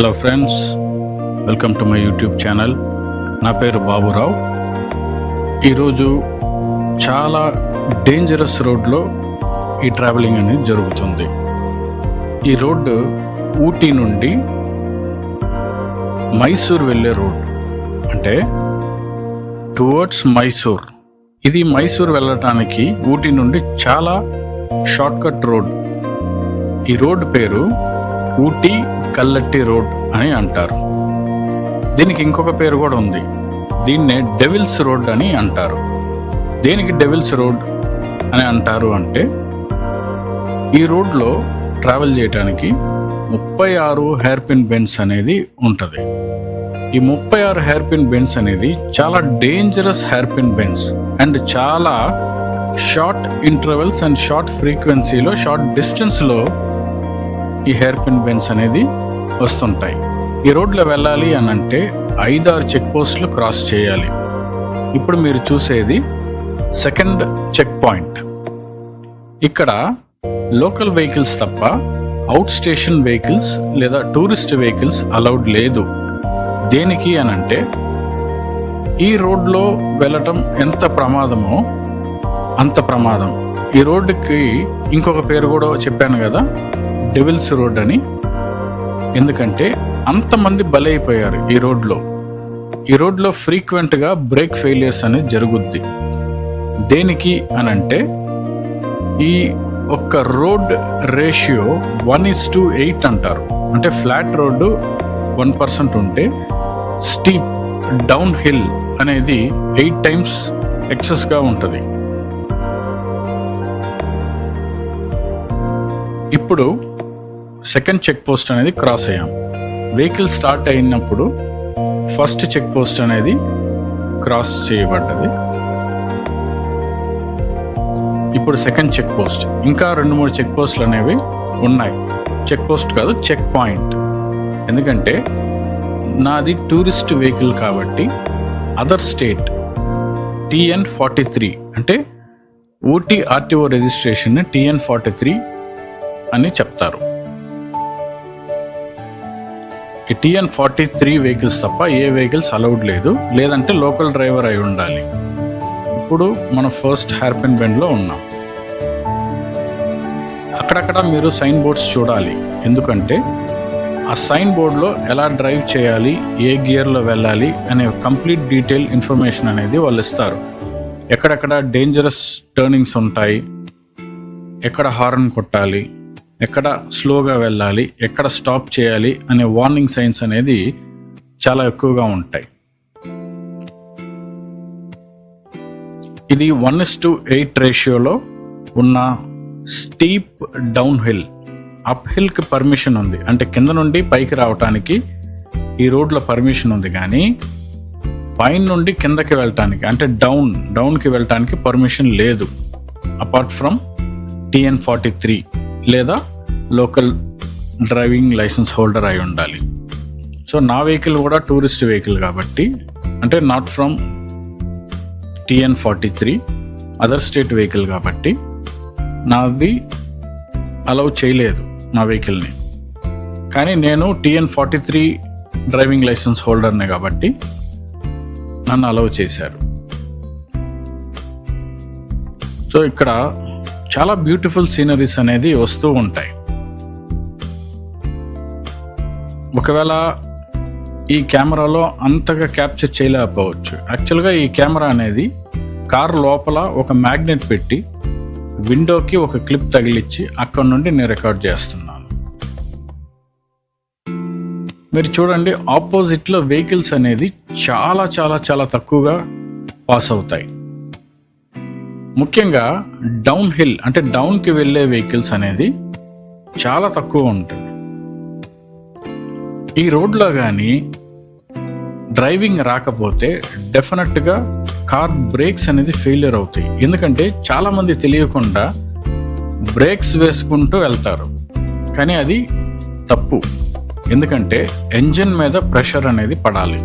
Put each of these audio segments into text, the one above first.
Hello friends, welcome to my YouTube channel. నా పేరు బాబురావు. ఈరోజు చాలా డేంజరస్ రోడ్లో ఈ ట్రావెలింగ్ అనేది జరుగుతుంది. ఈ రోడ్డు ఊటీ నుండి మైసూర్ వెళ్ళే రోడ్, అంటే టువర్డ్స్ మైసూర్. ఇది మైసూర్ వెళ్ళటానికి ఊటీ నుండి చాలా షార్ట్కట్ రోడ్. ఈ రోడ్ పేరు ఊటీ కల్లట్టి రోడ్ అని అంటారు. దీనికి ఇంకొక పేరు కూడా ఉంది. దీన్నే డెవిల్స్ రోడ్ అని అంటారు. దేనికి డెవిల్స్ రోడ్ అని అంటారు అంటే, ఈ రోడ్లో ట్రావెల్ చేయడానికి 36 హెయిర్ పిన్ బెండ్స్ అనేది ఉంటుంది. ఈ 36 హెయిర్ పిన్ బెండ్స్ అనేది చాలా dangerous hair pin bends and చాలా షార్ట్ ఇంటర్వెల్స్ అండ్ షార్ట్ ఫ్రీక్వెన్సీలో, షార్ట్ డిస్టెన్స్లో ఈ హెయిర్ పిన్ బెండ్స్ అనేది వస్తుంటాయి. ఈ రోడ్లో వెళ్ళాలి అని అంటే 5-6 చెక్ పోస్టులు క్రాస్ చేయాలి. ఇప్పుడు మీరు చూసేది సెకండ్ చెక్ పాయింట్. ఇక్కడ లోకల్ వెహికల్స్ తప్ప అవుట్ స్టేషన్ వెహికల్స్ లేదా టూరిస్ట్ వెహికల్స్ అలౌడ్ లేదు. దేనికి అని అంటే, ఈ రోడ్లో వెళ్ళటం ఎంత ప్రమాదమో అంత ప్రమాదం. ఈ రోడ్డుకి ఇంకొక పేరు కూడా చెప్పాను కదా, డెవిల్స్ రోడ్ అని. ఎందుకంటే అంతమంది బలైపోయారు ఈ రోడ్లో ఫ్రీక్వెంట్గా బ్రేక్ ఫెయిలియర్స్ అనేది జరుగుద్ది. దేనికి అనంటే, ఈ ఒక్క రోడ్ రేషియో 1:8 అంటారు. అంటే ఫ్లాట్ రోడ్డు 1% ఉంటే స్టీప్ డౌన్ హిల్ అనేది 8 times ఎక్సెస్గా ఉంటుంది. ఇప్పుడు సెకండ్ చెక్ పోస్ట్ అనేది క్రాస్ అయ్యాం. వెహికల్ స్టార్ట్ అయినప్పుడు ఫస్ట్ చెక్ పోస్ట్ అనేది క్రాస్ చేయబడ్డది. ఇప్పుడు సెకండ్ చెక్ పోస్ట్, ఇంకా 2-3 చెక్ పోస్టులు అనేవి ఉన్నాయి. చెక్ పోస్ట్ కాదు, చెక్ పాయింట్. ఎందుకంటే నాది టూరిస్ట్ వెహికల్ కాబట్టి అదర్ స్టేట్ TN43 అంటే ఊటీ RTO రిజిస్ట్రేషన్ TN43 అని చెప్తారు. ఈ TN43 వెహికల్స్ తప్ప ఏ వెహికల్స్ అలౌడ్ లేదు, లేదంటే లోకల్ డ్రైవర్ అయి ఉండాలి. ఇప్పుడు మనం ఫస్ట్ హెయిర్ పిన్ బెండ్లో ఉన్నాం. అక్కడక్కడ మీరు సైన్ బోర్డ్స్ చూడాలి. ఎందుకంటే ఆ సైన్ బోర్డ్లో ఎలా డ్రైవ్ చేయాలి, ఏ గియర్లో వెళ్ళాలి అనే కంప్లీట్ డీటెయిల్ ఇన్ఫర్మేషన్ అనేది వాళ్ళు ఇస్తారు. ఎక్కడెక్కడ డేంజరస్ టర్నింగ్స్ ఉంటాయి, ఎక్కడ హార్న్ కొట్టాలి, ఎక్కడ స్లోగా వెళ్ళాలి, ఎక్కడ స్టాప్ చేయాలి అనే వార్నింగ్ సైన్స్ అనేది చాలా ఎక్కువగా ఉంటాయి. ఇది 1:8 రేషియోలో ఉన్న స్టీప్ డౌన్ హిల్. అప్ హిల్కి పర్మిషన్ ఉంది, అంటే కింద నుండి పైకి రావటానికి ఈ రోడ్లో పర్మిషన్ ఉంది, కానీ పైన నుండి కిందకి వెళ్ళటానికి, అంటే డౌన్కి వెళ్ళటానికి పర్మిషన్ లేదు. అపార్ట్ ఫ్రమ్ TN43 లేదా లోకల్ డ్రైవింగ్ లైసెన్స్ హోల్డర్ అయి ఉండాలి. సో నా వెహికల్ కూడా టూరిస్ట్ వెహికల్ కాబట్టి, అంటే not from TN43, other state vehicle కాబట్టి నాది అలౌ చేయలేదు నా వెహికల్ని. కానీ నేను TN43 డ్రైవింగ్ లైసెన్స్ హోల్డర్నే కాబట్టి నన్ను అలౌ చేశారు. సో ఇక్కడ చాలా బ్యూటిఫుల్ సీనరీస్ అనేది వస్తూ ఉంటాయి. ఒకవేళ ఈ కెమెరాలో అంతగా క్యాప్చర్ చేయలేకపోవచ్చు. యాక్చువల్గా ఈ కెమెరా అనేది కార్ లోపల ఒక మ్యాగ్నెట్ పెట్టి విండోకి ఒక క్లిప్ తగిలిచ్చి అక్కడ నుండి నేను రికార్డ్ చేస్తున్నాను. మీరు చూడండి, ఆపోజిట్లో వెహికల్స్ అనేది చాలా చాలా చాలా తక్కువగా పాస్ అవుతాయి. ముఖ్యంగా డౌన్ హిల్, అంటే డౌన్కి వెళ్ళే వెహికల్స్ అనేది చాలా తక్కువ ఉంటుంది. ఈ రోడ్లో కానీ డ్రైవింగ్ రాకపోతే డెఫినెట్గా కార్ బ్రేక్స్ అనేది ఫెయిలియర్ అవుతాయి. ఎందుకంటే చాలామంది తెలియకుండా బ్రేక్స్ వేసుకుంటూ వెళ్తారు, కానీ అది తప్పు. ఎందుకంటే ఎంజిన్ మీద ప్రెషర్ అనేది పడాలి.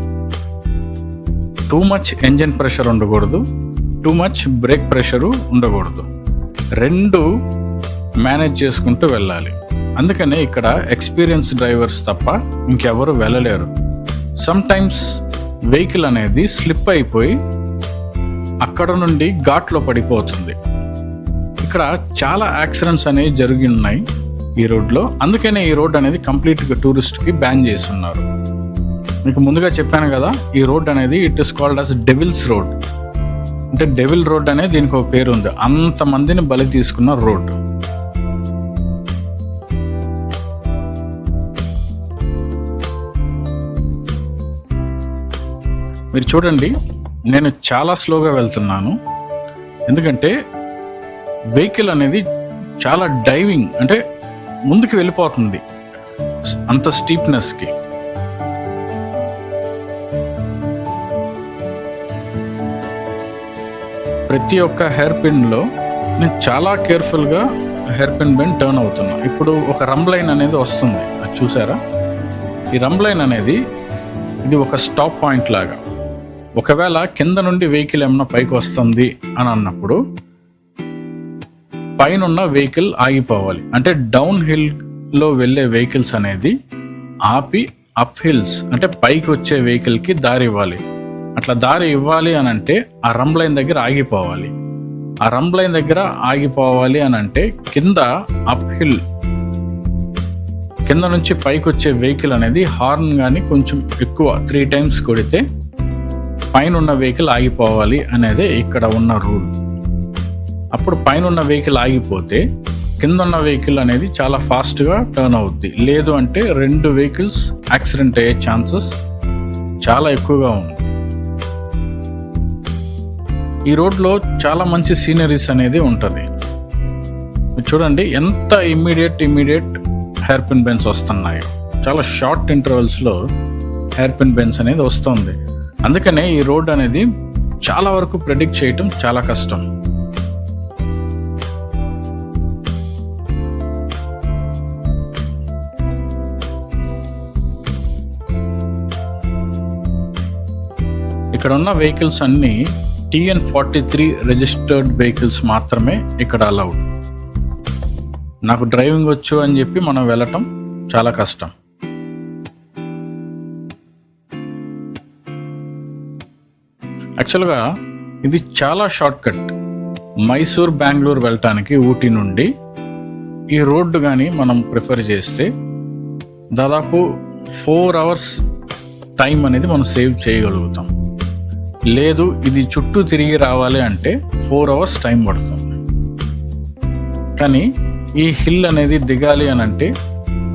టూ మచ్ ఎంజిన్ ప్రెషర్ ఉండకూడదు, టూ మచ్ బ్రేక్ ప్రెషరు ఉండకూడదు. రెండు మేనేజ్ చేసుకుంటూ వెళ్ళాలి. అందుకనే ఇక్కడ ఎక్స్పీరియన్స్ డ్రైవర్స్ తప్ప ఇంకెవరు వెళ్ళలేరు. సమ్ టైమ్స్ వెహికల్ అనేది స్లిప్ అయిపోయి అక్కడ నుండి ఘాట్లో పడిపోతుంది. ఇక్కడ చాలా యాక్సిడెంట్స్ అనేవి జరిగి ఉన్నాయి ఈ రోడ్లో. అందుకనే ఈ రోడ్ అనేది కంప్లీట్గా టూరిస్ట్కి బ్యాన్ చేస్తున్నారు. మీకు ముందుగా చెప్పాను కదా, ఈ రోడ్ అనేది it is called as devil's road. అంటే డెవిల్ రోడ్ అనేది దీనికి ఒక పేరు ఉంది. అంతమందిని బలి తీసుకున్న రోడ్. మీరు చూడండి, నేను చాలా స్లోగా వెళ్తున్నాను. ఎందుకంటే వెహికల్ అనేది చాలా డైవింగ్, అంటే ముందుకు వెళ్ళిపోతుంది అంత స్టీప్నెస్కి. ప్రతి ఒక్క హెయిర్ పిన్లో నేను చాలా కేర్ఫుల్గా హెయిర్ పిన్ బెండ్ టర్న్ అవుతున్నా. ఇప్పుడు ఒక రంబ్ లైన్ అనేది వస్తుంది, అది చూసారా? ఈ రంబ్ లైన్ అనేది ఇది ఒక స్టాప్ పాయింట్ లాగా. ఒకవేళ కింద నుండి వెహికల్ ఏమన్నా పైకి వస్తుంది అని అన్నప్పుడు పైన ఉన్న వెహికల్ ఆగిపోవాలి. అంటే డౌన్ హిల్లో వెళ్ళే వెహికల్స్ అనేది ఆపి అప్ హిల్స్ అంటే పైకి వచ్చే వెహికల్కి దారి ఇవ్వాలి. అట్లా దారి ఇవ్వాలి అని అంటే ఆ రంబ్ లైన్ దగ్గర ఆగిపోవాలి. ఆ రంబ్ లైన్ దగ్గర ఆగిపోవాలి అని అంటే కింద అప్ హిల్ కింద నుంచి పైకి వచ్చే వెహికల్ అనేది హార్న్ కానీ కొంచెం ఎక్కువ 3 times కొడితే పైన ఉన్న వెహికల్ ఆగిపోవాలి అనేదే ఇక్కడ ఉన్న రూల్. అప్పుడు పైన ఉన్న వెహికల్ ఆగిపోతే కింద ఉన్న వెహికల్ అనేది చాలా ఫాస్ట్గా టర్న్ అవుద్ది. లేదు అంటే 2 vehicles యాక్సిడెంట్ అయ్యే ఛాన్సెస్ చాలా ఎక్కువగా ఉంది. ఈ రోడ్లో చాలా మంచి సీనరీస్ అనేది ఉంటుంది. చూడండి ఎంత ఇమ్మీడియట్ హెయిర్ పిన్ బెండ్స్ వస్తున్నాయో. చాలా షార్ట్ ఇంటర్వెల్స్లో హెయిర్ పిన్ బెండ్స్ అనేది వస్తుంది. అందుకనే ఈ రోడ్ అనేది చాలా వరకు ప్రెడిక్ట్ చేయటం చాలా కష్టం. ఇక్కడ ఉన్న వెహికల్స్ అన్నీ TN43 రిజిస్టర్డ్ వెహికల్స్ మాత్రమే ఇక్కడ అలౌడ్. నాకు డ్రైవింగ్ వచ్చు అని చెప్పి మనం వెళ్ళటం చాలా కష్టం. యాక్చువల్గా ఇది చాలా షార్ట్ కట్. మైసూర్ బెంగళూరు వెళ్ళటానికి ఊటీ నుండి ఈ రోడ్డు కానీ మనం ప్రిఫర్ చేస్తే దాదాపు 4 hours టైం అనేది మనం సేవ్ చేయగలుగుతాం. లేదు ఇది చుట్టూ తిరిగి రావాలి అంటే 4 hours టైం పడుతుంది. కానీ ఈ హిల్ అనేది దిగాలి అని అంటే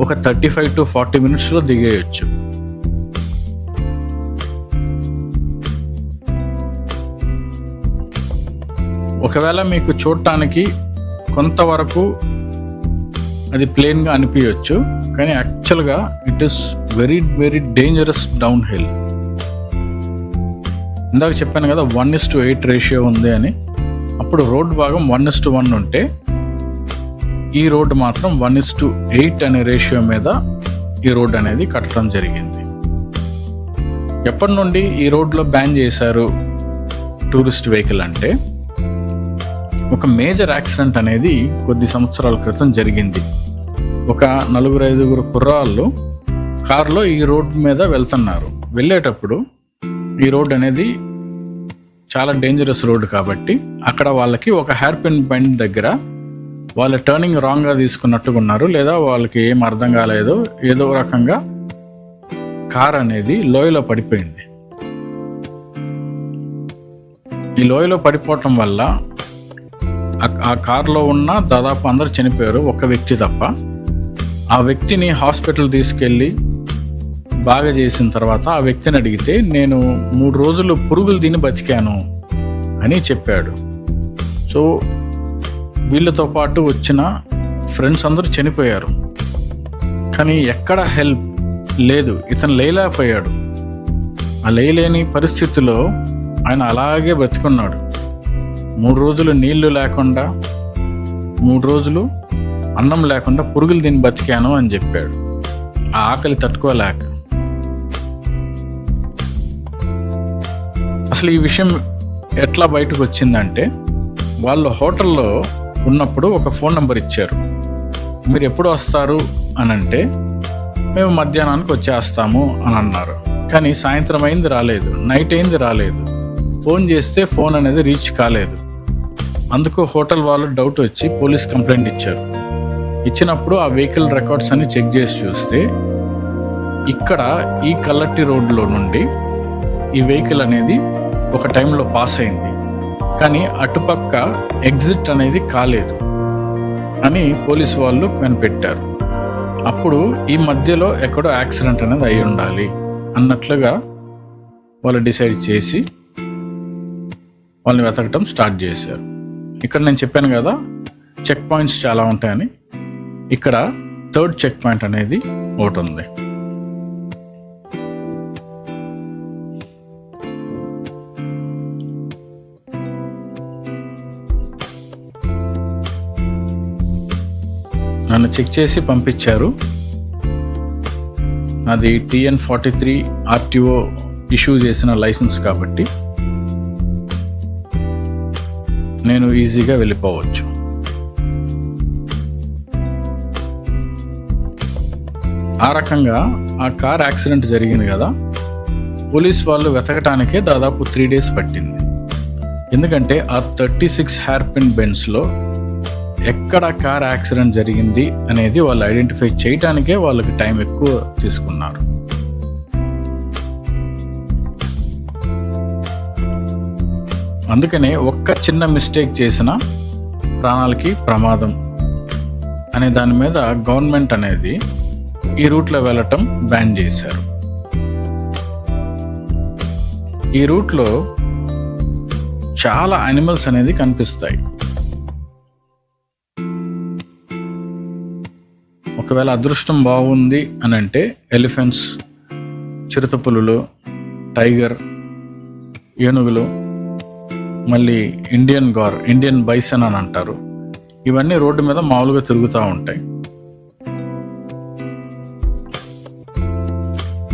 ఒక 35 to 40 minutesలో దిగేయచ్చు. ఒకవేళ మీకు చూడటానికి కొంతవరకు అది ప్లేన్గా అనిపించవచ్చు, కానీ యాక్చువల్గా it is very dangerous down hill. ఇందాక చెప్పాను కదా 1:8 రేషియో ఉంది అని. అప్పుడు రోడ్ భాగం 1:1 ఉంటే ఈ రోడ్డు మాత్రం 1:8 అనే రేషియో మీద ఈ రోడ్ అనేది కట్టడం జరిగింది. ఎప్పటి నుండి ఈ రోడ్లో బ్యాన్ చేశారు టూరిస్ట్ వెహికల్ అంటే, ఒక మేజర్ యాక్సిడెంట్ అనేది కొద్ది సంవత్సరాల క్రితం జరిగింది. ఒక 4-5 కుర్రాళ్ళు కారులో ఈ రోడ్ మీద వెళ్తున్నారు. వెళ్ళేటప్పుడు ఈ రోడ్ అనేది చాలా డేంజరస్ రోడ్ కాబట్టి అక్కడ వాళ్ళకి ఒక హెయిర్ పిన్ బెండ్ దగ్గర వాళ్ళ టర్నింగ్ రాంగ్గా తీసుకున్నట్టుగా ఉన్నారు, లేదా వాళ్ళకి ఏం అర్థం కాలేదో ఏదో రకంగా కార్ అనేది లోయలో పడిపోయింది. ఈ లోయలో పడిపోవటం వల్ల ఆ కార్లో ఉన్న దాదాపు అందరు చనిపోయారు, ఒక్క వ్యక్తి తప్ప. ఆ వ్యక్తిని హాస్పిటల్ తీసుకెళ్ళి బాగా చేసిన తర్వాత ఆ వ్యక్తిని అడిగితే నేను 3 రోజులు పురుగులు తిని బతికాను అని చెప్పాడు. సో వీళ్ళతో పాటు వచ్చిన ఫ్రెండ్స్ అందరూ చనిపోయారు, కానీ ఎక్కడ హెల్ప్ లేదు. ఇతను లేలేకపోయాడు. ఆ లేలేని పరిస్థితిలో ఆయన అలాగే బ్రతికున్నాడు. 3 రోజులు నీళ్లు లేకుండా, 3 రోజులు అన్నం లేకుండా పురుగులు తిని బతికాను అని చెప్పాడు. ఆ ఆకలి తట్టుకోలేక. అసలు ఈ విషయం ఎట్లా బయటకు వచ్చిందంటే, వాళ్ళు హోటల్లో ఉన్నప్పుడు ఒక ఫోన్ నెంబర్ ఇచ్చారు. మీరు ఎప్పుడు వస్తారు అని అంటే, మేము మధ్యాహ్నానికి వచ్చేస్తాము అని అన్నారు. కానీ సాయంత్రం అయింది రాలేదు, నైట్ అయింది రాలేదు. ఫోన్ చేస్తే ఫోన్ అనేది రీచ్ కాలేదు. అందుకు హోటల్ వాళ్ళు డౌట్ వచ్చి పోలీస్ కంప్లైంట్ ఇచ్చారు. ఇచ్చినప్పుడు ఆ వెహికల్ రికార్డ్స్ అన్ని చెక్ చేసి చూస్తే ఇక్కడ ఈ కల్లట్టి రోడ్లో నుండి ఈ వెహికల్ అనేది ఒక టైంలో పాస్ అయింది, కానీ అటుపక్క ఎగ్జిట్ అనేది కాలేదు అని పోలీసు వాళ్ళు కనిపెట్టారు. అప్పుడు ఈ మధ్యలో ఎక్కడో యాక్సిడెంట్ అనేది అయి ఉండాలి అన్నట్లుగా వాళ్ళు డిసైడ్ చేసి వాళ్ళని వెతకటం స్టార్ట్ చేశారు. ఇక్కడ నేను చెప్పాను కదా చెక్ పాయింట్స్ చాలా ఉంటాయని. ఇక్కడ 3rd చెక్ పాయింట్ అనేది ఒకటి ఉంది. నన్ను చెక్ చేసి పంపించారు. అది TN43 RTO ఇష్యూ చేసిన లైసెన్స్ కాబట్టి నేను ఈజీగా వెళ్ళిపోవచ్చు. ఆ రకంగా ఆ కార్ యాక్సిడెంట్ జరిగింది కదా, పోలీస్ వాళ్ళు వెతకటానికే దాదాపు 3 days పట్టింది. ఎందుకంటే ఆ 36 హెయిర్పిన్ బెండ్స్లో ఎక్కడ కార్ యాక్సిడెంట్ జరిగింది అనేది వాళ్ళు ఐడెంటిఫై చేయడానికే వాళ్ళకి టైం ఎక్కువ తీసుకున్నారు. అందుకనే ఒక్క చిన్న మిస్టేక్ చేసిన ప్రాణాలకి ప్రమాదం అనే దాని మీద గవర్నమెంట్ అనేది ఈ రూట్లో వెళ్ళటం బ్యాన్ చేశారు. ఈ రూట్లో చాలా యానిమల్స్ అనేది కనిపిస్తాయి. ఒకవేళ అదృష్టం బాగుంది అని అంటే ఎలిఫెంట్స్, చిరుతపులులు, టైగర్, ఏనుగులు, మళ్ళీ ఇండియన్ బైసన్ అని అంటారు. ఇవన్నీ రోడ్డు మీద మామూలుగా తిరుగుతూ ఉంటాయి.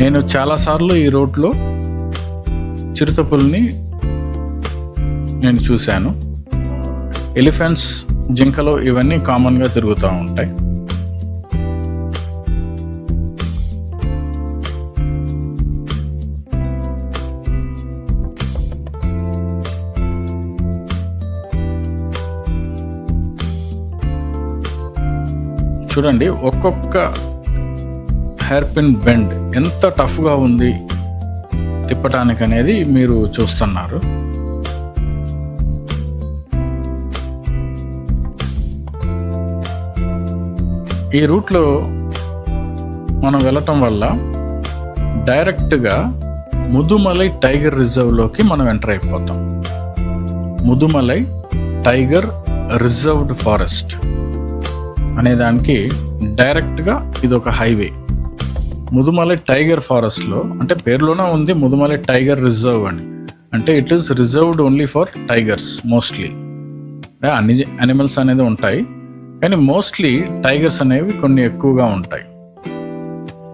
నేను చాలాసార్లు ఈ రోడ్లో చిరుతపుల్ని నేను చూశాను. ఎలిఫెంట్స్, జింకలు ఇవన్నీ కామన్గా తిరుగుతూ ఉంటాయి. చూడండి, ఒక్కొక్క హెయిర్పిన్ బెండ్ ఎంత టఫ్గా ఉంది తిప్పటానికి అనేది మీరు చూస్తున్నారు. ఈ రూట్లో మనం వెళ్ళటం వల్ల డైరెక్ట్గా ముదుమలై టైగర్ రిజర్వ్లోకి మనం ఎంటర్ అయిపోతాం. ముదుమలై టైగర్ రిజర్వ్డ్ ఫారెస్ట్ అనేదానికి డైరెక్ట్గా ఇది ఒక హైవే. ముదుమలై టైగర్ ఫారెస్ట్లో అంటే పేరులోనే ఉంది ముదుమలై టైగర్ రిజర్వ్ అని. అంటే it is reserved only for tigers mostly. అన్ని యానిమల్స్ అనేది ఉంటాయి, కానీ మోస్ట్లీ టైగర్స్ అనేవి కొన్ని ఎక్కువగా ఉంటాయి.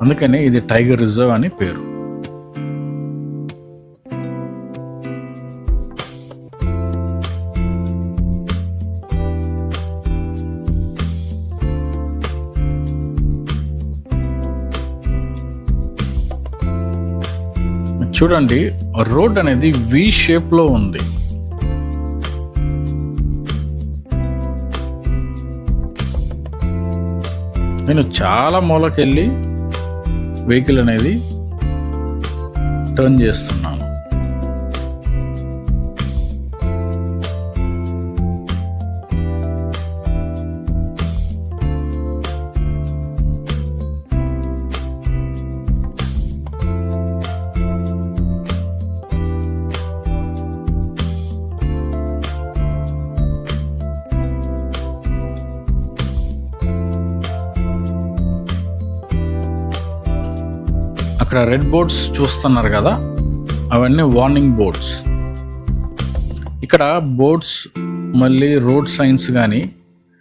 అందుకనే ఇది టైగర్ రిజర్వ్ అని పేరు. చూడండి, రోడ్ అనేది వి షేప్లో ఉంది. నేను చాలా మూలకెళ్ళి వెహికల్ అనేది టర్న్ చేస్తున్నాను. అక్కడ రెడ్ బోర్డ్స్ చూస్తున్నారు కదా, అవన్నీ వార్నింగ్ బోర్డ్స్. ఇక్కడ బోర్డ్స్ మళ్ళీ రోడ్ సైన్స్ కానీ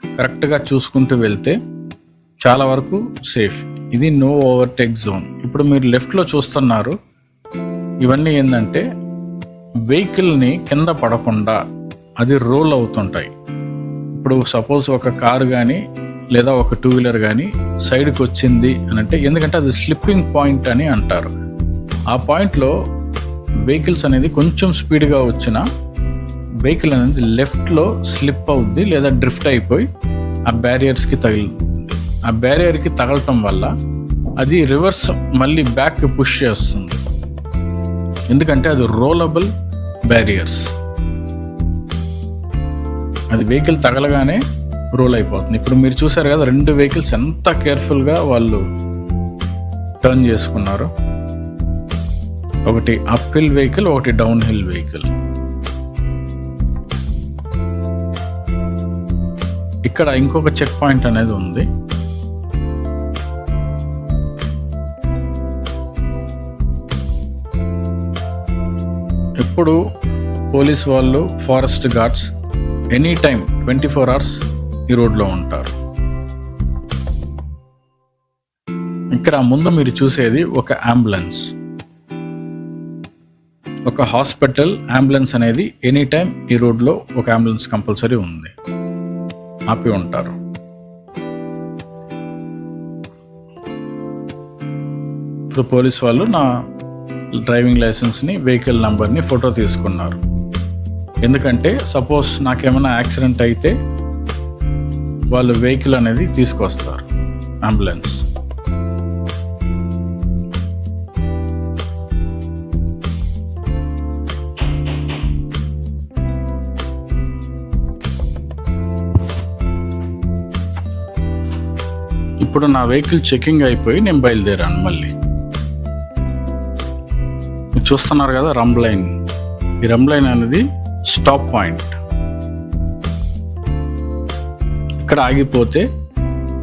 కరెక్ట్గా చూసుకుంటూ వెళ్తే చాలా వరకు సేఫ్. ఇది నో ఓవర్టేక్ జోన్. ఇప్పుడు మీరు లెఫ్ట్లో చూస్తున్నారు, ఇవన్నీ ఏంటంటే వెహికల్ని కింద పడకుండా అది రోల్ అవుతుంటాయి. ఇప్పుడు సపోజ్ ఒక కారు కానీ లేదా ఒక 2 వీలర్ కానీ సైడ్కి వచ్చింది అని అంటే, ఎందుకంటే అది స్లిప్పింగ్ పాయింట్ అని అంటారు. ఆ పాయింట్లో వెహికల్స్ అనేది కొంచెం స్పీడ్గా వచ్చిన వెహికల్ అనేది లెఫ్ట్లో స్లిప్ అవుద్ది లేదా డ్రిఫ్ట్ అయిపోయి ఆ బ్యారియర్స్కి తగులుతుంది. ఆ బ్యారియర్కి తగలటం వల్ల అది రివర్స్ మళ్ళీ బ్యాక్ పుష్ చేస్తుంది, ఎందుకంటే అది రోలబుల్ బ్యారియర్స్. అది వెహికల్ తగలగానే రోల్ అయిపోతుంది. ఇప్పుడు మీరు చూసారు కదా, 2 వెహికల్స్ ఎంత కేర్ఫుల్గా వాళ్ళు టర్న్ చేసుకున్నారు. ఒకటి అప్ హిల్ వెహికల్, ఒకటి డౌన్ హిల్ వెహికల్. ఇక్కడ ఇంకొక చెక్ పాయింట్ అనేది ఉంది. ఎప్పుడు పోలీస్ వాళ్ళు, forest guards any time 24 hours ఈ రోడ్లో ఉంటారు. ఇక్కడ ముందు మీరు చూసేది ఒక అంబులెన్స్, ఒక హాస్పిటల్ అంబులెన్స్ అనేది ఎనీ టైం ఈ రోడ్లో ఒక అంబులెన్స్ కంపల్సరీ ఉంది, ఆపి ఉంటారు. ఇప్పుడు పోలీస్ వాళ్ళు నా డ్రైవింగ్ లైసెన్స్ని, వెహికల్ నంబర్ని ఫోటో తీసుకున్నారు. ఎందుకంటే సపోజ్ నాకేమైనా యాక్సిడెంట్ అయితే వాళ్ళు వెహికల్ అనేది తీసుకొస్తారు, అంబులెన్స్. ఇప్పుడు నా వెహికల్ చెకింగ్ అయిపోయి నేను బయలుదేరాను. మళ్ళీ మీరు చూస్తున్నారు కదా రంబ్ లైన్. ఈ రంబ్ లైన్ అనేది స్టాప్ పాయింట్. ఇక్కడ ఆగిపోతే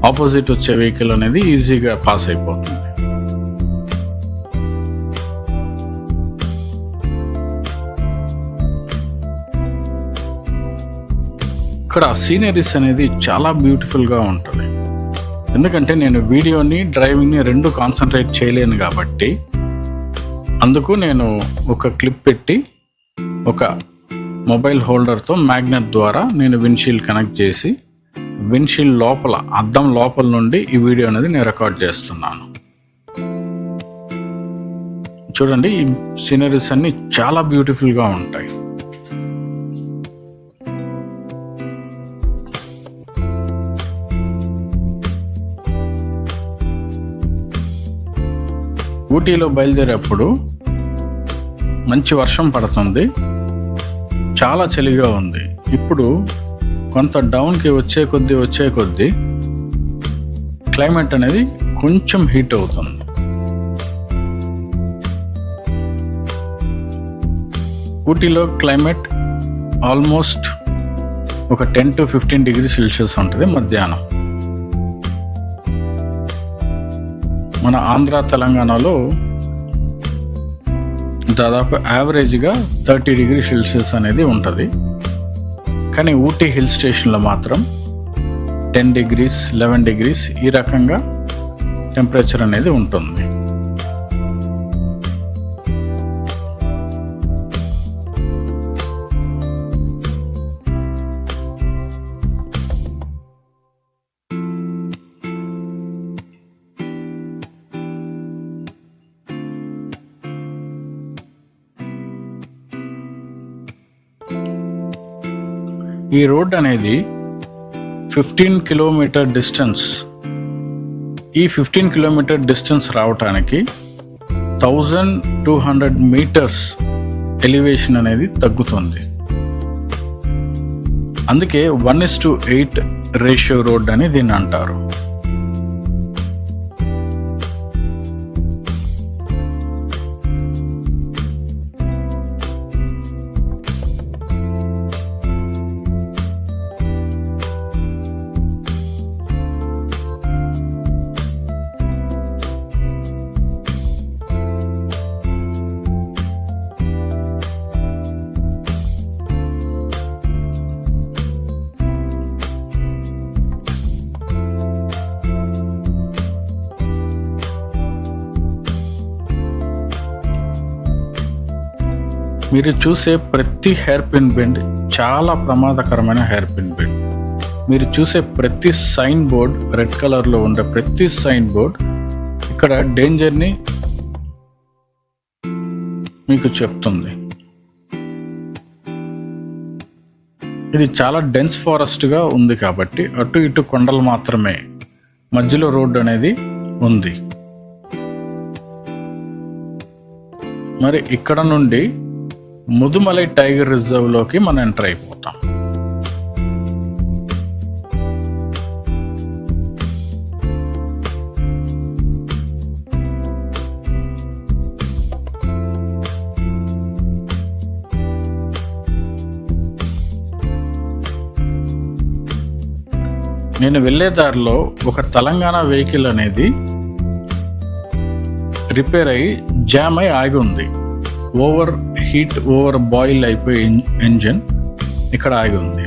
ఆపోజిట్ వచ్చే వెహికల్ అనేది ఈజీగా పాస్ అయిపోతుంది. ఇక్కడ సీనరీస్ అనేది చాలా బ్యూటిఫుల్గా ఉంటుంది. ఎందుకంటే నేను వీడియోని, డ్రైవింగ్ని 2 కాన్సన్ట్రేట్ చేయలేను కాబట్టి, అందుకు నేను ఒక క్లిప్ పెట్టి ఒక మొబైల్ హోల్డర్తో మ్యాగ్నెట్ ద్వారా నేను విండ్షీల్డ్ కనెక్ట్ చేసి విండ్షీల్డ్ లోపల, అద్దం లోపల నుండి ఈ వీడియో అనేది నేను రికార్డ్ చేస్తున్నాను. చూడండి, ఈ సీనరీస్ అన్ని చాలా బ్యూటిఫుల్గా ఉంటాయి. ఊటీలో బయలుదేరేప్పుడు మంచి వర్షం పడుతుంది, చాలా చలిగా ఉంది. ఇప్పుడు కొంత డౌన్కి వచ్చే కొద్దీ క్లైమేట్ అనేది కొంచెం హీట్ అవుతుంది. ఊటీలో క్లైమేట్ ఆల్మోస్ట్ ఒక 10 to 15 డిగ్రీ సెల్సియస్ ఉంటుంది మధ్యాహ్నం. మన ఆంధ్ర, తెలంగాణలో దాదాపు యావరేజ్గా 30 డిగ్రీ సెల్సియస్ అనేది ఉంటుంది. కానీ ఊటీ హిల్ స్టేషన్లో మాత్రం 10 degrees, 11 degrees ఈ రకంగా టెంపరేచర్ అనేది ఉంటుంది. ఈ రోడ్ అనేది 15 కిలోమీటర్ డిస్టెన్స్. ఈ 15 కిలోమీటర్ డిస్టెన్స్ రావటానికి 1200 మీటర్స్ ఎలివేషన్ అనేది తగ్గుతుంది. అందుకే 1:8 రేషియో రోడ్ అని దీన్ని అంటారు. మీరు చూసే ప్రతి హెయిర్ పిన్ బెండ్ చాలా ప్రమాదకరమైన హెయిర్ పిన్ బెండ్. మీరు చూసే ప్రతి సైన్ బోర్డ్, రెడ్ కలర్లో ఉండే ప్రతి సైన్ బోర్డ్ ఇక్కడ డేంజర్ని మీకు చెప్తుంది. ఇది చాలా డెన్స్ ఫారెస్ట్గా ఉంది కాబట్టి అటు ఇటు కొండలు మాత్రమే, మధ్యలో రోడ్డు అనేది ఉంది. మరి ఇక్కడ నుండి ముదుమలై టైగర్ రిజర్వ్లోకి మనం ఎంటర్ అయిపోతాం. నేను వెళ్ళే దారిలో ఒక తెలంగాణ వెహికల్ అనేది రిపేర్ అయ్యి జామ్ అయి ఆగి ఉంది. ఓవర్ బాయిల్ అయిపోయి ఇంజిన్ ఇక్కడ ఆగి ఉంది.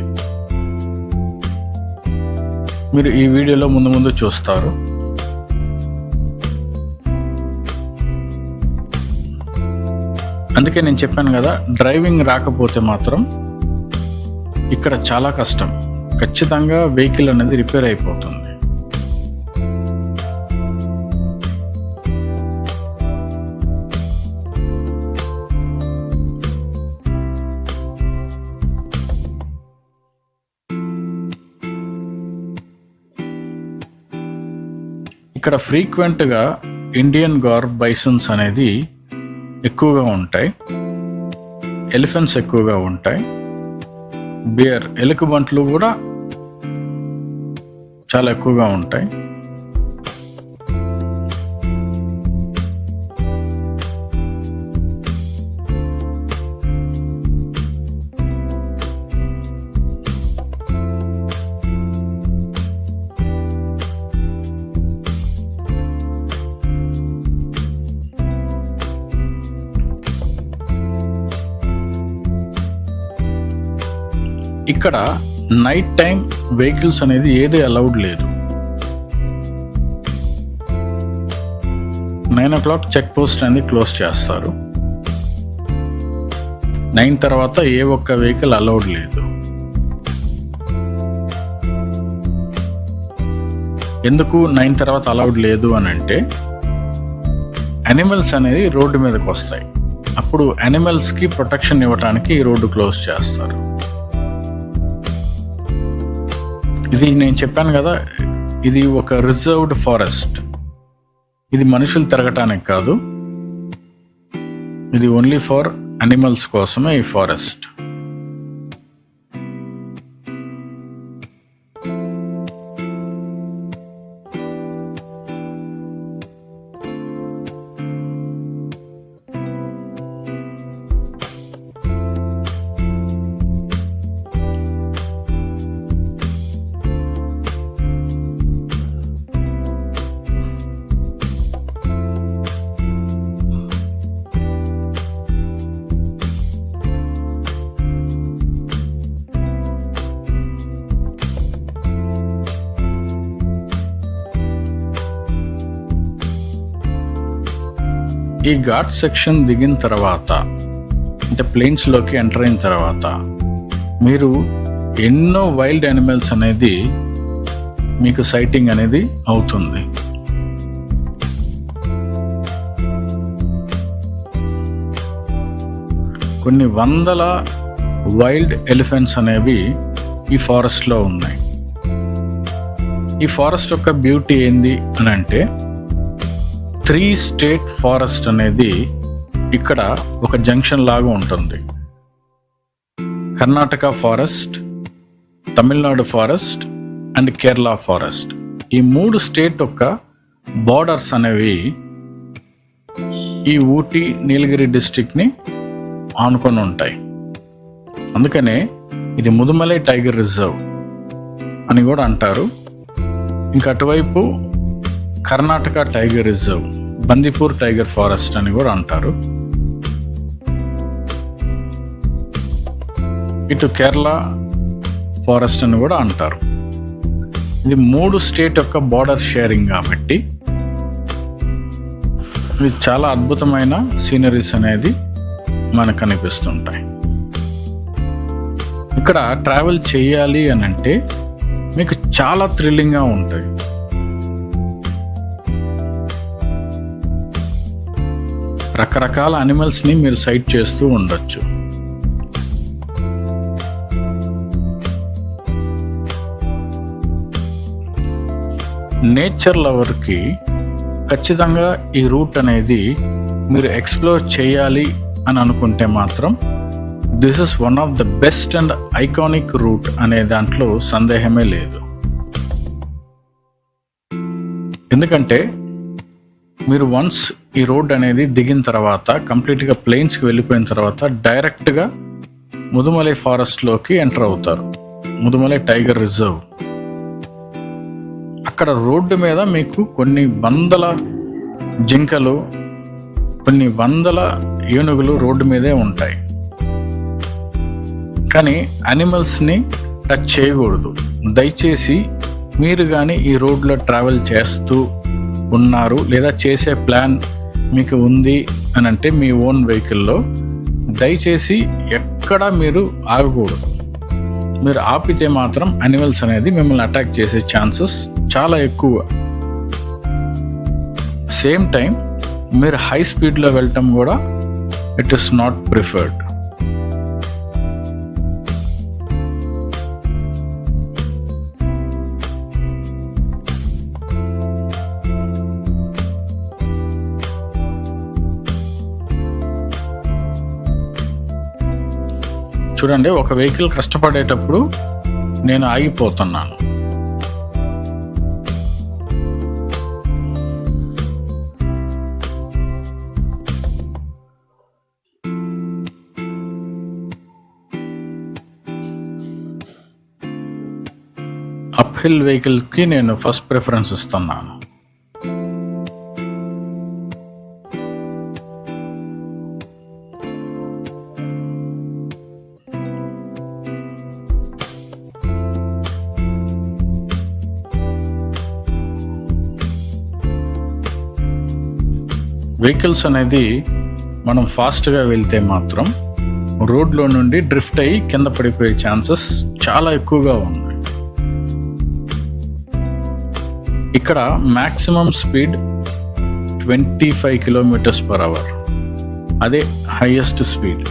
మీరు ఈ వీడియోలో ముందు చూస్తారు. అందుకే నేను చెప్పాను కదా, డ్రైవింగ్ రాకపోతే మాత్రం ఇక్కడ చాలా కష్టం. ఖచ్చితంగా వెహికల్ అనేది రిపేర్ అయిపోతుంది. ఇక్కడ ఫ్రీక్వెంట్గా ఇండియన్ గార్ బైసన్స్ అనేది ఎక్కువగా ఉంటాయి, ఎలిఫెంట్స్ ఎక్కువగా ఉంటాయి, బేర్ ఎలుకబంట్లు కూడా చాలా ఎక్కువగా ఉంటాయి. ఇక్కడ నైట్ టైం వెహికల్స్ అనేది ఏది అలౌడ్ లేదు. 9 o'clock చెక్ పోస్ట్ అనేది క్లోజ్ చేస్తారు. 9 తర్వాత ఏ ఒక్క వెహికల్ అలౌడ్ లేదు. ఎందుకు 9 తర్వాత అలౌడ్ లేదు అని అంటే, యానిమల్స్ అనేది రోడ్డు మీదకి వస్తాయి. అప్పుడు యానిమల్స్కి ప్రొటెక్షన్ ఇవ్వడానికి ఈ రోడ్డు క్లోజ్ చేస్తారు. ఇది నేను చెప్పాను కదా, ఇది ఒక రిజర్వ్డ్ ఫారెస్ట్. ఇది మనుషులు తిరగటానికి కాదు, ఇది ఓన్లీ ఫర్ అనిమల్స్ కోసమే ఈ ఫారెస్ట్. ఈ ఘాట్ సెక్షన్ దిగిన తర్వాత, అంటే ప్లేన్స్లోకి ఎంటర్ అయిన తర్వాత, మీరు ఎన్నో వైల్డ్ యానిమల్స్ అనేది మీకు సైటింగ్ అనేది అవుతుంది. కొన్ని వందల వైల్డ్ ఎలిఫెంట్స్ అనేవి ఈ ఫారెస్ట్లో ఉన్నాయి. ఈ ఫారెస్ట్ యొక్క బ్యూటీ ఏంది అని అంటే, 3 స్టేట్ ఫారెస్ట్ అనేది ఇక్కడ ఒక జంక్షన్ లాగా ఉంటుంది. Karnataka forest, Tamil Nadu forest and Kerala forest. ఈ 3 స్టేట్ యొక్క బార్డర్స్ అనేవి ఈ ఊటీ, నీలగిరి డిస్ట్రిక్ట్ని ఆనుకొని ఉంటాయి. అందుకనే ఇది ముదుమలై టైగర్ రిజర్వ్ అని కూడా అంటారు. ఇంకా అటువైపు Karnataka tiger reserve, Bandipur tiger forest అని కూడా అంటారు. ఇటు కేరళ ఫారెస్ట్ అని కూడా అంటారు. ఇది 3 స్టేట్ యొక్క బార్డర్ షేరింగ్ కాబట్టి ఇది చాలా అద్భుతమైన సీనరీస్ అనేది మనకు కనిపిస్తుంటాయి. ఇక్కడ ట్రావెల్ చేయాలి అని అంటే మీకు చాలా థ్రిల్లింగ్గా ఉంటాయి. రకరకాల అనిమల్స్ని మీరు సైట్ చేస్తూ ఉండొచ్చు. నేచర్ లవర్కి ఖచ్చితంగా ఈ రూట్ అనేది మీరు ఎక్స్ప్లోర్ చేయాలి అని అనుకుంటే మాత్రం this is one of the best and iconic route అనే దాంట్లో సందేహమే లేదు. ఎందుకంటే మీరు వన్స్ ఈ రోడ్ అనేది దిగిన తర్వాత కంప్లీట్గా ప్లెయిన్స్కి వెళ్ళిపోయిన తర్వాత డైరెక్ట్గా ముదుమలై ఫారెస్ట్లోకి ఎంటర్ అవుతారు. Mudumalai tiger reserve. అక్కడ రోడ్డు మీద మీకు కొన్ని వందల జింకలు, కొన్ని వందల ఏనుగులు రోడ్డు మీదే ఉంటాయి. కానీ యానిమల్స్ని టచ్ చేయకూడదు. దయచేసి మీరు కానీ ఈ రోడ్లో ట్రావెల్ చేస్తూ ఉన్నారు లేదా చేసే ప్లాన్ మీకు ఉంది అని అంటే మీ ఓన్ వెహికల్లో దయచేసి ఎక్కడ మీరు ఆగకూడదు. మీరు ఆపితే మాత్రం యానిమల్స్ అనేది మిమ్మల్ని అటాక్ చేసే ఛాన్సెస్ చాలా ఎక్కువ. సేమ్ టైం మీరు హై స్పీడ్లో వెళ్ళటం కూడా ఇట్ ఈస్ నాట్ ప్రిఫర్డ్. చూడండి, ఒక వెహికల్ కష్టపడేటప్పుడు నేను ఆగిపోతున్నాను. అప్ హిల్ వెహికల్కి నేను ఫస్ట్ ప్రిఫరెన్స్ ఇస్తున్నాను. వెహికల్స్ అనేది మనం ఫాస్ట్గా వెళ్తే మాత్రం రోడ్లో నుండి డ్రిఫ్ట్ అయ్యి కింద పడిపోయే ఛాన్సెస్ చాలా ఎక్కువగా ఉన్నాయి. ఇక్కడ మ్యాక్సిమం స్పీడ్ 25 km/h. అదే హైయెస్ట్ స్పీడ్.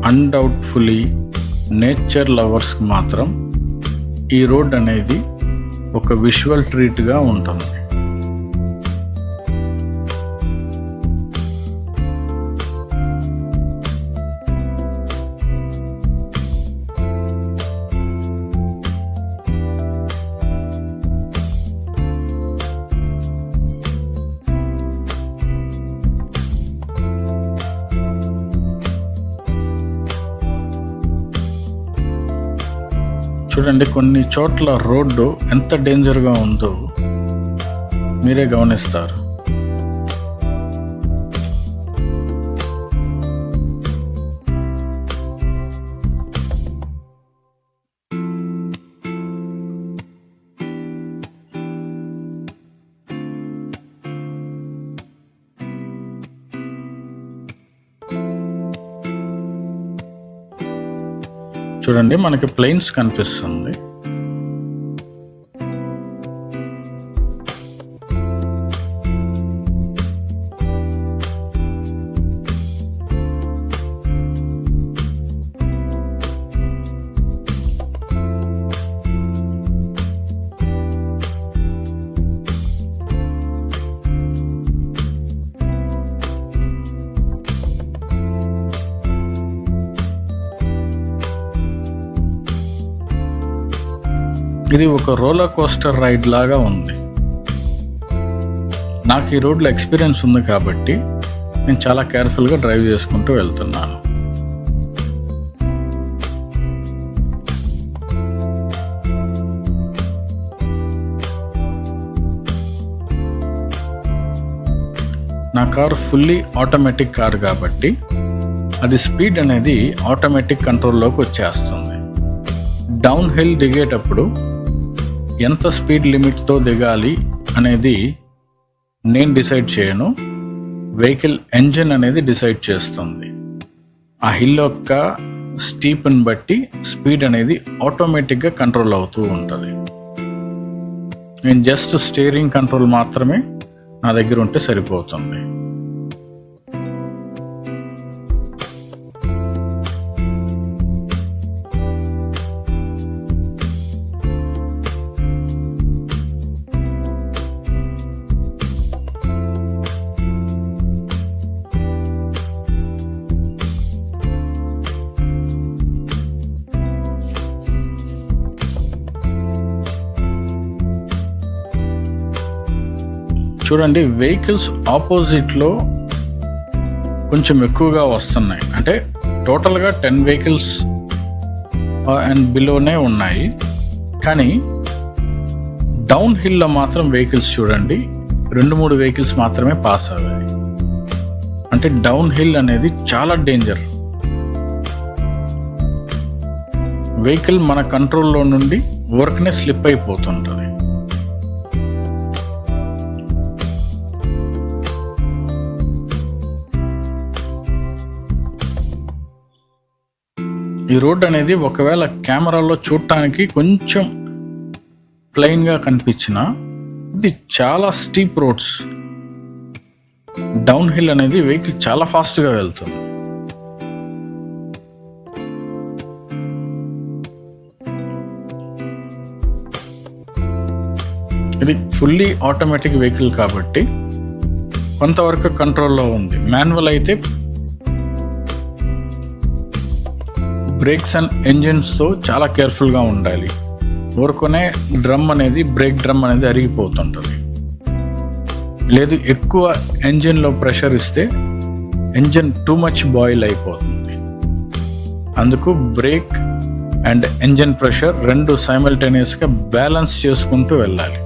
అన్డౌట్ఫుల్లీ నేచర్ లవర్స్కి మాత్రం ఈ రోడ్ అనేది ఒక విజువల్ ట్రీట్గా ఉంటుంది. చూడండి, కొన్ని చోట్ల రోడ్డు ఎంత డేంజర్గా ఉందో మీరే గమనిస్తారు. చూడండి, మనకి ప్లెయిన్స్ కనిపిస్తుంది. ఇది ఒక రోలర్ కోస్టర్ రైడ్ లాగా ఉంది. నాకు ఈ రోడ్లో ఎక్స్పీరియన్స్ ఉంది కాబట్టి నేను చాలా కేర్ఫుల్గా డ్రైవ్ చేసుకుంటూ వెళ్తున్నాను. నా కారు ఫుల్లీ ఆటోమేటిక్ కారు కాబట్టి అది స్పీడ్ అనేది ఆటోమేటిక్ కంట్రోల్లోకి వచ్చేస్తుంది. డౌన్ హిల్ దిగేటప్పుడు ఎంత స్పీడ్ లిమిట్తో దిగాలి అనేది నేను డిసైడ్ చేయను, వెహికల్ ఎంజిన్ అనేది డిసైడ్ చేస్తుంది. ఆ హిల్ యొక్క స్టీప్ని బట్టి స్పీడ్ అనేది ఆటోమేటిక్గా కంట్రోల్ అవుతూ ఉంటుంది. నేను జస్ట్ స్టీరింగ్ కంట్రోల్ మాత్రమే నా దగ్గర ఉంటే సరిపోతుంది. చూడండి, వెహికల్స్ ఆపోజిట్లో కొంచెం ఎక్కువగా వస్తున్నాయి. అంటే టోటల్గా 10 వెహికల్స్ అండ్ బిలోనే ఉన్నాయి. కానీ డౌన్ హిల్లో మాత్రం వెహికల్స్ చూడండి 2-3 వెహికల్స్ మాత్రమే పాస్ అయ్యాయి. అంటే డౌన్ హిల్ అనేది చాలా డేంజర్. వెహికల్ మన కంట్రోల్లో నుండి ఊరకనే స్లిప్ అయిపోతుంటుంది. ఈ రోడ్ అనేది ఒకవేళ కెమెరాలో చూడటానికి కొంచెం ప్లెయిన్గా కనిపించినా ఇది చాలా స్టీప్ రోడ్స్. డౌన్ హిల్ అనేది వెహికల్ చాలా ఫాస్ట్గా వెళ్తుంది. ఇది ఫుల్లీ ఆటోమేటిక్ వెహికల్ కాబట్టి కొంతవరకు కంట్రోల్లో ఉంది. మాన్యువల్ అయితే బ్రేక్స్ అండ్ ఎంజిన్స్తో చాలా కేర్ఫుల్గా ఉండాలి. ఊరుకునే బ్రేక్ డ్రమ్ అనేది అరిగిపోతుంటుంది. లేదు ఎక్కువ ఎంజిన్లో ప్రెషర్ ఇస్తే ఎంజిన్ టూ మచ్ బాయిల్ అయిపోతుంది. అందుకు బ్రేక్ అండ్ ఎంజిన్ ప్రెషర్ 2 సైమల్టేనియస్గా బ్యాలెన్స్ చేసుకుంటూ వెళ్ళాలి.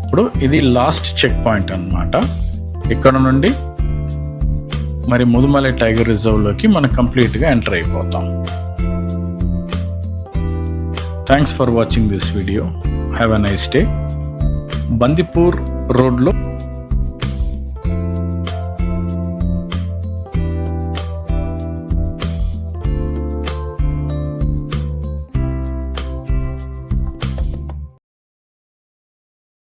ఇప్పుడు ఇది లాస్ట్ చెక్ పాయింట్ అన్నమాట. ఇక్కడ నుండి మరి ముదుమలై టైగర్ రిజర్వ్లోకి మనం కంప్లీట్గా ఎంటర్ అయిపోతాం. Thanks for watching this video. Have a nice day. Bandipur రోడ్లో